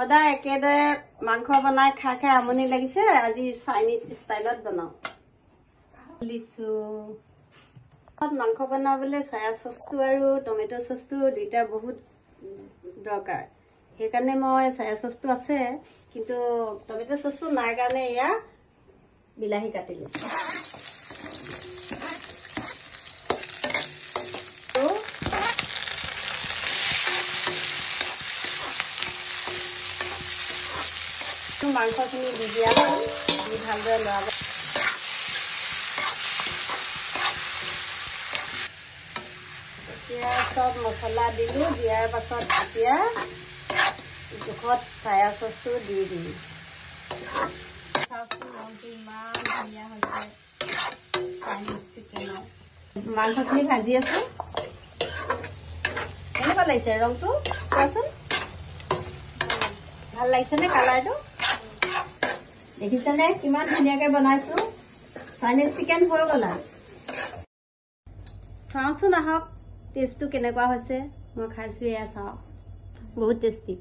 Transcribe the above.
সদায় একেদৰে মাংস বনাই খাই খাই আমনি লাগিছে আজি চাইনিজ ষ্টাইলত বনাও লিছো মাংস বনাবলে সয়া সসটো আৰু টমেটো সসটো দুইটা বহুত দৰকাৰ সেইকাৰণে মই সয়া সসটো আছে কিন্তু টমেটো সসটো নাই কাৰণে ইয়া বিলাহী কাটি লৈছো মাংসখিনি দি দিয়া হ'ল দি ভালদৰে লৰাব এতিয়া সব মছলা দিলো দিয়াৰ পাছত এতিয়া জোখত সয়া সসটো দি দিম চাউলটো ৰংটো ইমান ধুনীয়া হৈছে চাইনিজ চিকেনৰ মাংসখিনি ভাজি আছো কেনেকুৱা লাগিছে ৰংটো কোৱাচোন ভাল লাগিছে নে কালাৰটো দেখিছেনে কিমান ধুনীয়াকে বনাইছো চাইনিজ চিকেন হৈ গ'ল চাওঁচোন আহক টেষ্টটো কেনেকুৱা হৈছে মই খাইছো এয়া চাওঁ বহুত টেষ্টি